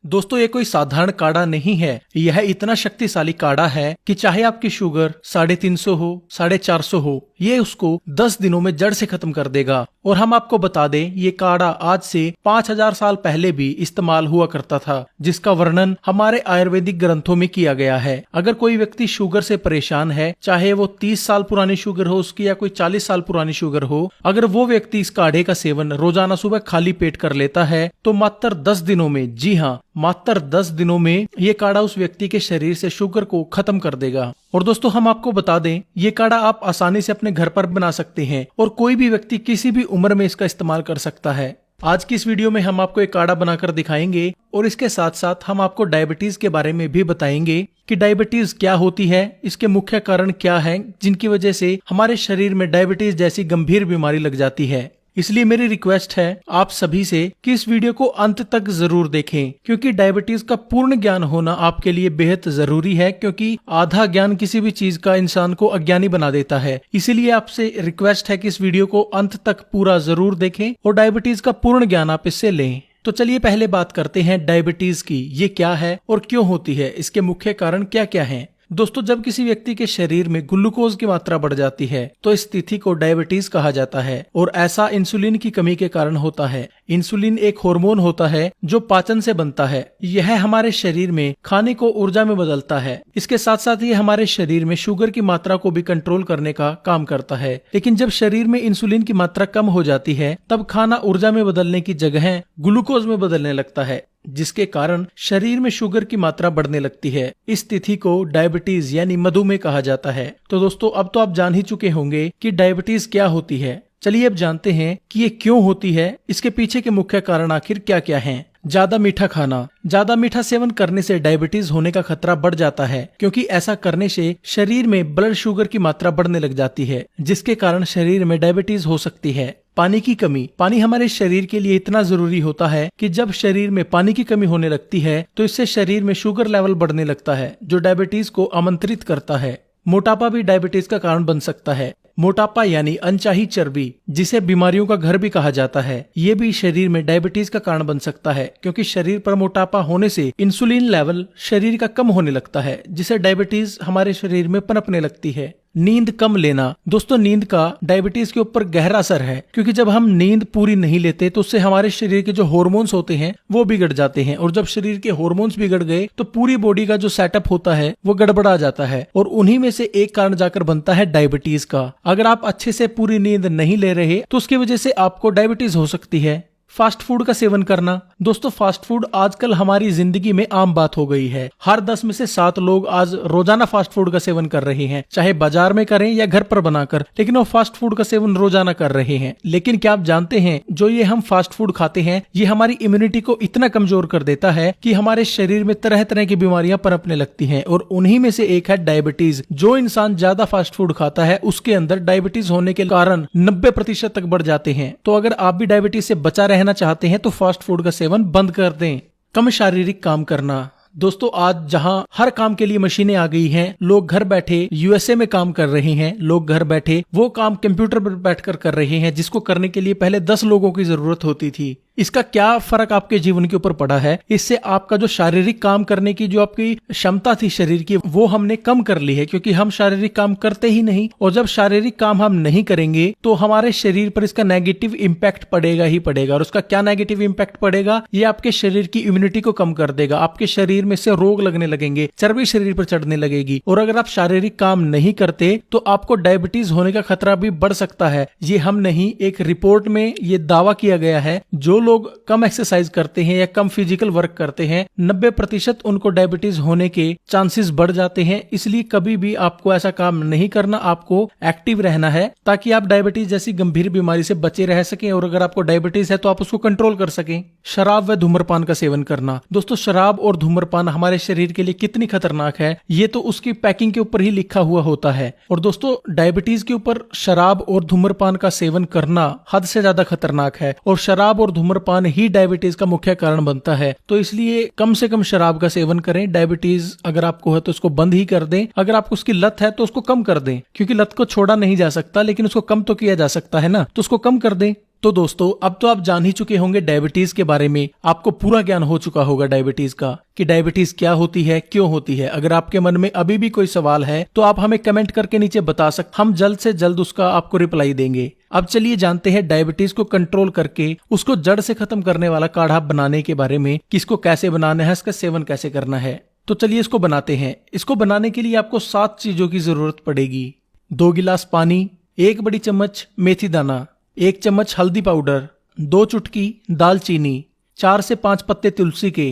दोस्तों ये कोई साधारण काढ़ा नहीं है, यह इतना शक्तिशाली काढ़ा है कि चाहे आपकी शुगर 350 हो 450 हो, ये उसको 10 दिनों में जड़ से खत्म कर देगा। और हम आपको बता दें ये काढ़ा आज से 5000 साल पहले भी इस्तेमाल हुआ करता था, जिसका वर्णन हमारे आयुर्वेदिक ग्रंथों में किया गया है। अगर कोई व्यक्ति शुगर से परेशान है, चाहे वो 30 साल पुरानी शुगर हो उसकी या कोई 40 साल पुरानी शुगर हो, अगर वो व्यक्ति इस काढ़े का सेवन रोजाना सुबह खाली पेट कर लेता है तो मात्र 10 दिनों में, जी हाँ मात्र 10 दिनों में ये काढ़ा उस व्यक्ति के शरीर से शुगर को खत्म कर देगा। और दोस्तों हम आपको बता दें ये काढ़ा आप आसानी से अपने घर पर बना सकते हैं और कोई भी व्यक्ति किसी भी उम्र में इसका इस्तेमाल कर सकता है। आज की इस वीडियो में हम आपको एक काढ़ा बनाकर दिखाएंगे और इसके साथ साथ हम आपको डायबिटीज के बारे में भी बताएंगे कि डायबिटीज क्या होती है, इसके मुख्य कारण क्या हैं जिनकी वजह से हमारे शरीर में डायबिटीज जैसी गंभीर बीमारी लग जाती है। इसलिए मेरी रिक्वेस्ट है आप सभी से कि इस वीडियो को अंत तक जरूर देखें, क्योंकि डायबिटीज का पूर्ण ज्ञान होना आपके लिए बेहद जरूरी है, क्योंकि आधा ज्ञान किसी भी चीज का इंसान को अज्ञानी बना देता है। इसीलिए आपसे रिक्वेस्ट है कि इस वीडियो को अंत तक पूरा जरूर देखें और डायबिटीज का पूर्ण ज्ञान आप इससे लें। तो चलिए पहले बात करते हैं डायबिटीज की। ये क्या है और क्यों होती है, इसके मुख्य कारण क्या क्या हैं। दोस्तों जब किसी व्यक्ति के शरीर में ग्लूकोज की मात्रा बढ़ जाती है तो इस स्थिति को डायबिटीज कहा जाता है और ऐसा इंसुलिन की कमी के कारण होता है। इंसुलिन एक हार्मोन होता है जो पाचन से बनता है। यह हमारे शरीर में खाने को ऊर्जा में बदलता है। इसके साथ साथ ये हमारे शरीर में शुगर की मात्रा को भी कंट्रोल करने का काम करता है। लेकिन जब शरीर में इंसुलिन की मात्रा कम हो जाती है तब खाना ऊर्जा में बदलने की जगह ग्लूकोज में बदलने लगता है, जिसके कारण शरीर में शुगर की मात्रा बढ़ने लगती है। इस स्थिति को डायबिटीज यानी मधुमेह कहा जाता है। तो दोस्तों अब तो आप जान ही चुके होंगे कि डायबिटीज क्या होती है। चलिए अब जानते हैं कि ये क्यों होती है, इसके पीछे के मुख्य कारण आखिर क्या क्या हैं। ज्यादा मीठा खाना। ज्यादा मीठा सेवन करने से डायबिटीज होने का खतरा बढ़ जाता है, क्योंकि ऐसा करने से शरीर में ब्लड शुगर की मात्रा बढ़ने लग जाती है, जिसके कारण शरीर में डायबिटीज हो सकती है। पानी की कमी। पानी हमारे शरीर के लिए इतना जरूरी होता है कि जब शरीर में पानी की कमी होने लगती है तो इससे शरीर में शुगर लेवल बढ़ने लगता है, जो डायबिटीज को आमंत्रित करता है। मोटापा भी डायबिटीज का कारण बन सकता है। मोटापा यानी अनचाही चर्बी, जिसे बीमारियों का घर भी कहा जाता है, ये भी शरीर में डायबिटीज का कारण बन सकता है, क्योंकि शरीर पर मोटापा होने से इंसुलिन लेवल शरीर का कम होने लगता है, जिसे डायबिटीज हमारे शरीर में पनपने लगती है। नींद कम लेना। दोस्तों नींद का डायबिटीज के ऊपर गहरा असर है, क्योंकि जब हम नींद पूरी नहीं लेते तो उससे हमारे शरीर के जो हार्मोन्स होते हैं वो बिगड़ जाते हैं, और जब शरीर के हार्मोन्स बिगड़ गए तो पूरी बॉडी का जो सेटअप होता है वो गड़बड़ा जाता है, और उन्हीं में से एक कारण जाकर बनता है डायबिटीज का। अगर आप अच्छे से पूरी नींद नहीं ले रहे तो उसकी वजह से आपको डायबिटीज हो सकती है। फास्ट फूड का सेवन करना। दोस्तों फास्ट फूड आजकल हमारी जिंदगी में आम बात हो गई है। हर 10 में से 7 लोग आज रोजाना फास्ट फूड का सेवन कर रहे हैं, चाहे बाजार में करें या घर पर बनाकर, लेकिन वो फास्ट फूड का सेवन रोजाना कर रहे हैं। लेकिन क्या आप जानते हैं जो ये हम फास्ट फूड खाते हैं ये हमारी इम्यूनिटी को इतना कमजोर कर देता है कि हमारे शरीर में तरह तरह की बीमारियां पनपने लगती हैं, और उन्हीं में से एक है डायबिटीज। जो इंसान ज्यादा फास्ट फूड खाता है उसके अंदर डायबिटीज होने के कारण 90% तक बढ़ जाते हैं। तो अगर आप भी डायबिटीज से बचा रहना चाहते हैं तो फास्ट फूड का सेवन बंद कर दें। कम शारीरिक काम करना। दोस्तों आज जहां हर काम के लिए मशीनें आ गई हैं, लोग घर बैठे यूएसए में काम कर रहे हैं, लोग घर बैठे वो काम कंप्यूटर पर बैठकर कर रहे हैं जिसको करने के लिए पहले 10 लोगों की जरूरत होती थी। इसका क्या फर्क आपके जीवन के ऊपर पड़ा है? इससे आपका जो शारीरिक काम करने की जो आपकी क्षमता थी शरीर की वो हमने कम कर ली है, क्योंकि हम शारीरिक काम करते ही नहीं, और जब शारीरिक काम हम नहीं करेंगे तो हमारे शरीर पर इसका नेगेटिव इम्पैक्ट पड़ेगा ही पड़ेगा। और उसका क्या नेगेटिव इम्पैक्ट पड़ेगा? ये आपके शरीर की इम्यूनिटी को कम कर देगा, आपके शरीर में से रोग लगने लगेंगे, चर्बी शरीर पर चढ़ने लगेगी, और अगर आप शारीरिक काम नहीं करते तो आपको डायबिटीज होने का खतरा भी बढ़ सकता है। ये हम नहीं, एक रिपोर्ट में ये दावा किया गया है जो लोग कम एक्सरसाइज करते हैं या कम फिजिकल वर्क करते हैं 90% उनको डायबिटीज होने के चांसेस बढ़ जाते हैं। इसलिए कभी भी आपको ऐसा काम नहीं करना, आपको एक्टिव रहना है ताकि आप डायबिटीज जैसी गंभीर बीमारी से बचे रह सकें, और अगर आपको डायबिटीज है तो आप उसको कंट्रोल कर सकें। शराब व धूम्रपान का सेवन करना। दोस्तों शराब और धूम्रपान हमारे शरीर के लिए कितनी खतरनाक है ये तो उसकी पैकिंग के ऊपर ही लिखा हुआ होता है, और दोस्तों डायबिटीज के ऊपर शराब और धूम्रपान का सेवन करना हद से ज्यादा खतरनाक है, और शराब और धूम्रपान ही डायबिटीज का मुख्य कारण बनता है। तो इसलिए कम से कम शराब का सेवन करें। डायबिटीज अगर आपको है तो उसको बंद ही कर दें। अगर आपको उसकी लत है तो उसको कम कर दें, क्योंकि लत को छोड़ा नहीं जा सकता लेकिन उसको कम तो किया जा सकता है ना, तो उसको कम कर दें। तो दोस्तों अब तो आप जान ही चुके होंगे डायबिटीज के बारे में। आपको पूरा ज्ञान हो चुका होगा डायबिटीज का कि डायबिटीज क्या होती है, क्यों होती है। अगर आपके मन में अभी भी कोई सवाल है तो आप हमें कमेंट करके नीचे बता सकते, हम जल्द से जल्द उसका आपको रिप्लाई देंगे। अब चलिए जानते हैं डायबिटीज को कंट्रोल करके उसको जड़ से खत्म करने वाला काढ़ा बनाने के बारे में, किसको कैसे बनाना है, इसका सेवन कैसे करना है। तो चलिए इसको बनाते हैं। इसको बनाने के लिए आपको 7 चीजों की जरूरत पड़ेगी। 2 गिलास पानी, 1 बड़ी चम्मच मेथी दाना, 1 चम्मच हल्दी पाउडर, 2 चुटकी दालचीनी, 4 से 5 पत्ते तुलसी के,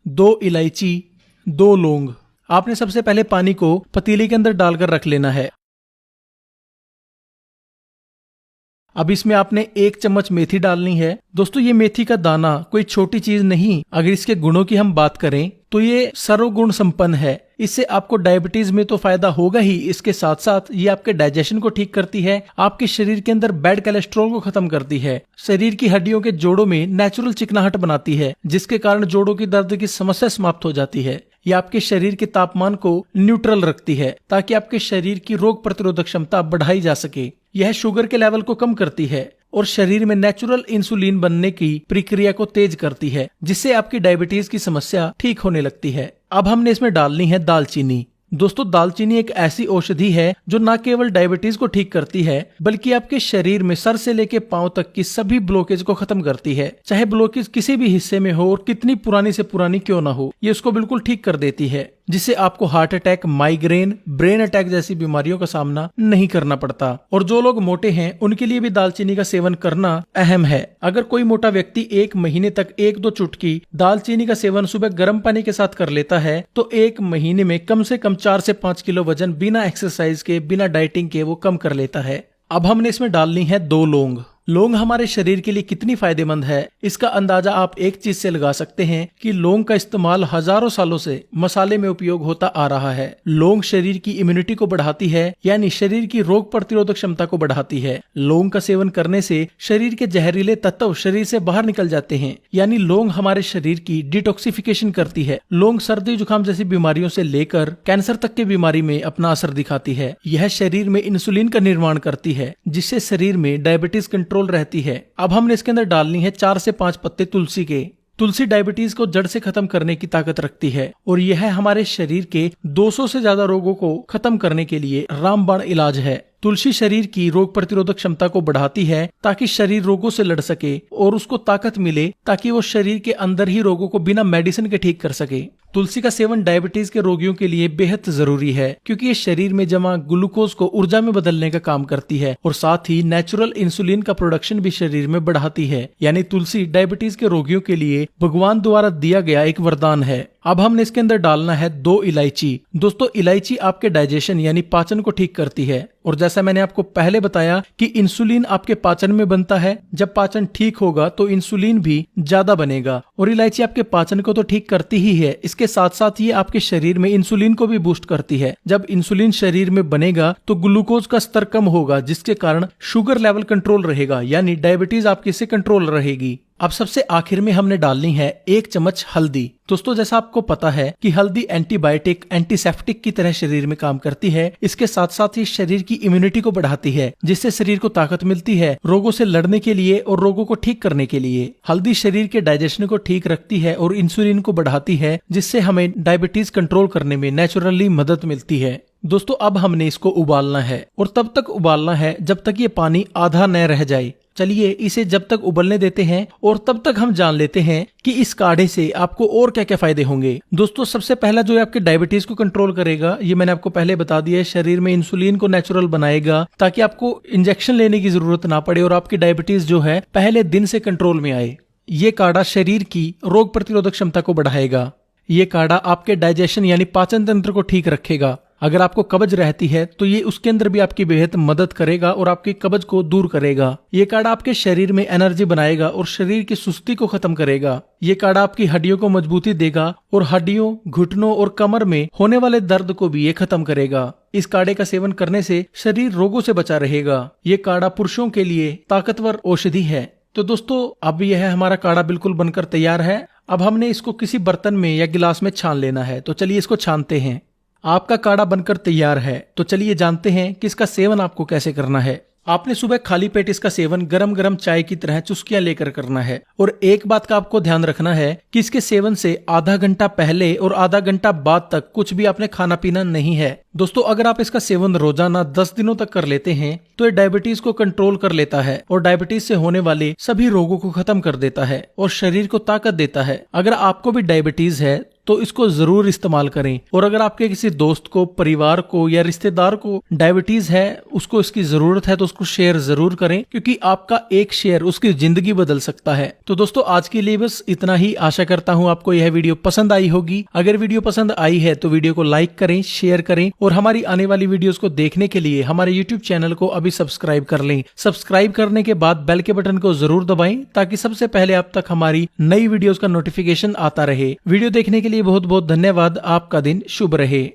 2 इलायची, 2 लौंग। आपने सबसे पहले पानी को पतीले के अंदर डालकर रख लेना है। अब इसमें आपने 1 चम्मच मेथी डालनी है। दोस्तों ये मेथी का दाना कोई छोटी चीज नहीं। अगर इसके गुणों की हम बात करें तो ये सर्वगुण संपन्न है। इससे आपको डायबिटीज में तो फायदा होगा ही, इसके साथ साथ ये आपके डाइजेशन को ठीक करती है, आपके शरीर के अंदर बैड कोलेस्ट्रॉल को खत्म करती है, शरीर की हड्डियों के जोड़ों में नेचुरल चिकनाहट बनाती है, जिसके कारण जोड़ों की दर्द की समस्या समाप्त हो जाती है। ये आपके शरीर के तापमान को न्यूट्रल रखती है ताकि आपके शरीर की रोग प्रतिरोधक क्षमता बढ़ाई जा सके। यह शुगर के लेवल को कम करती है और शरीर में नेचुरल इंसुलिन बनने की प्रक्रिया को तेज करती है, जिससे आपकी डायबिटीज की समस्या ठीक होने लगती है। अब हमने इसमें डालनी है दालचीनी। दोस्तों दालचीनी एक ऐसी औषधि है जो न केवल डायबिटीज को ठीक करती है बल्कि आपके शरीर में सर से लेके पांव तक की सभी ब्लॉकेज को खत्म करती है। चाहे ब्लॉकेज किसी भी हिस्से में हो और कितनी पुरानी से पुरानी क्यों ना हो, ये उसको बिल्कुल ठीक कर देती है, जिससे आपको heart attack, migraine, brain attack जैसी बीमारियों का सामना नहीं करना पड़ता। और जो लोग मोटे हैं उनके लिए भी दालचीनी का सेवन करना अहम है। अगर कोई मोटा व्यक्ति 1 महीने तक 1-2 चुटकी दालचीनी का सेवन सुबह गर्म पानी के साथ कर लेता है तो 1 महीने में कम से कम 4 से 5 किलो वजन बिना एक्सरसाइज के, बिना डाइटिंग के वो कम कर लेता है। अब हमने इसमें डालनी है 2 लौंग। लौंग हमारे शरीर के लिए कितनी फायदेमंद है, इसका अंदाजा आप एक चीज से लगा सकते हैं कि लौंग का इस्तेमाल हजारों सालों से मसाले में उपयोग होता आ रहा है। लौंग शरीर की इम्यूनिटी को बढ़ाती है, यानी शरीर की रोग प्रतिरोधक क्षमता को बढ़ाती है। लौंग का सेवन करने से शरीर के जहरीले तत्व शरीर से बाहर निकल जाते हैं, यानी लौंग हमारे शरीर की डिटॉक्सिफिकेशन करती है। लौंग सर्दी जुकाम जैसी बीमारियों से लेकर कैंसर तक की बीमारी में अपना असर दिखाती है। यह शरीर में इंसुलिन का निर्माण करती है, जिससे शरीर में डायबिटीज कंट्रोल रहती है। अब हमने इसके अंदर डालनी है 4 से 5 पत्ते तुलसी के। तुलसी डायबिटीज को जड़ से खत्म करने की ताकत रखती है और यह हमारे शरीर के 200 से ज्यादा रोगों को खत्म करने के लिए रामबाण इलाज है। तुलसी शरीर की रोग प्रतिरोधक क्षमता को बढ़ाती है ताकि शरीर रोगों से लड़ सके और उसको ताकत मिले ताकि वो शरीर के अंदर ही रोगों को बिना मेडिसिन के ठीक कर सके। तुलसी का सेवन डायबिटीज के रोगियों के लिए बेहद जरूरी है क्योंकि ये शरीर में जमा ग्लूकोज को ऊर्जा में बदलने का काम करती है और साथ ही नेचुरल इंसुलिन का प्रोडक्शन भी शरीर में बढ़ाती है। यानी तुलसी डायबिटीज के रोगियों के लिए भगवान द्वारा दिया गया एक वरदान है। अब हमने इसके अंदर डालना है 2 इलायची। दोस्तों इलायची आपके डाइजेशन यानी पाचन को ठीक करती है और जैसा मैंने आपको पहले बताया कि इंसुलिन आपके पाचन में बनता है। जब पाचन ठीक होगा तो इंसुलिन भी ज्यादा बनेगा और इलायची आपके पाचन को तो ठीक करती ही है, इसके साथ साथ ये आपके शरीर में इंसुलिन को भी बूस्ट करती है। जब इंसुलिन शरीर में बनेगा तो ग्लूकोज का स्तर कम होगा, जिसके कारण शुगर लेवल कंट्रोल रहेगा, यानी डायबिटीज आपकी से कंट्रोल रहेगी। अब सबसे आखिर में हमने डालनी है 1 चम्मच हल्दी। दोस्तों जैसा आपको पता है कि हल्दी एंटीबायोटिक, एंटीसेप्टिक की तरह शरीर में काम करती है। इसके साथ साथ ही शरीर की इम्यूनिटी को बढ़ाती है, जिससे शरीर को ताकत मिलती है रोगों से लड़ने के लिए और रोगों को ठीक करने के लिए। हल्दी शरीर के डाइजेशन को ठीक रखती है और इंसुलिन को बढ़ाती है, जिससे हमें डायबिटीज कंट्रोल करने में नेचुरली मदद मिलती है। दोस्तों अब हमने इसको उबालना है और तब तक उबालना है जब तक ये पानी आधा न रह जाए। चलिए इसे जब तक उबलने देते हैं और तब तक हम जान लेते हैं कि इस काढ़े से आपको और क्या क्या फायदे होंगे। दोस्तों सबसे पहला जो है आपके डायबिटीज को कंट्रोल करेगा, ये मैंने आपको पहले बता दिया है। शरीर में इंसुलिन को नेचुरल बनाएगा ताकि आपको इंजेक्शन लेने की जरूरत ना पड़े और आपकी डायबिटीज जो है पहले दिन से कंट्रोल में आए। ये काढ़ा शरीर की रोग प्रतिरोधक क्षमता को बढ़ाएगा। ये काढ़ा आपके डाइजेशन यानी पाचन तंत्र को ठीक रखेगा। अगर आपको कब्ज रहती है तो ये उसके अंदर भी आपकी बेहद मदद करेगा और आपकी कब्ज को दूर करेगा। ये काढ़ा आपके शरीर में एनर्जी बनाएगा और शरीर की सुस्ती को खत्म करेगा। ये काढ़ा आपकी हड्डियों को मजबूती देगा और हड्डियों, घुटनों और कमर में होने वाले दर्द को भी ये खत्म करेगा। इस काढ़े का सेवन करने से शरीर रोगों से बचा रहेगा। ये काढ़ा पुरुषों के लिए ताकतवर औषधि है। तो दोस्तों अब यह हमारा काढ़ा बिल्कुल बनकर तैयार है। अब हमने इसको किसी बर्तन में या गिलास में छान लेना है। तो चलिए इसको छानते हैं। आपका काढ़ा बनकर तैयार है। तो चलिए जानते हैं कि इसका सेवन आपको कैसे करना है। आपने सुबह खाली पेट इसका सेवन गरम गरम चाय की तरह चुस्कियां लेकर करना है। और एक बात का आपको ध्यान रखना है कि इसके सेवन से आधा घंटा पहले और आधा घंटा बाद तक कुछ भी आपने खाना पीना नहीं है। दोस्तों, अगर आप इसका सेवन रोजाना 10 दिनों तक कर लेते हैं तो ये डायबिटीज को कंट्रोल कर लेता है और डायबिटीज से होने वाले सभी रोगों को खत्म कर देता है और शरीर को ताकत देता है। अगर आपको भी डायबिटीज है तो इसको जरूर इस्तेमाल करें। और अगर आपके किसी दोस्त को, परिवार को या रिश्तेदार को डायबिटीज है, उसको इसकी जरूरत है, तो उसको शेयर जरूर करें, क्योंकि आपका एक शेयर उसकी जिंदगी बदल सकता है। तो दोस्तों, आज के लिए बस इतना ही। आशा करता हूँ आपको यह वीडियो पसंद आई होगी। अगर वीडियो पसंद आई है तो वीडियो को लाइक करें, शेयर करें और हमारी आने वाली वीडियोस को देखने के लिए हमारे YouTube चैनल को अभी सब्सक्राइब कर लें। सब्सक्राइब करने के बाद बेल के बटन को जरूर दबाएं ताकि सबसे पहले आप तक हमारी नई वीडियोस का नोटिफिकेशन आता रहे। वीडियो देखने के लिए बहुत बहुत धन्यवाद। आपका दिन शुभ रहे।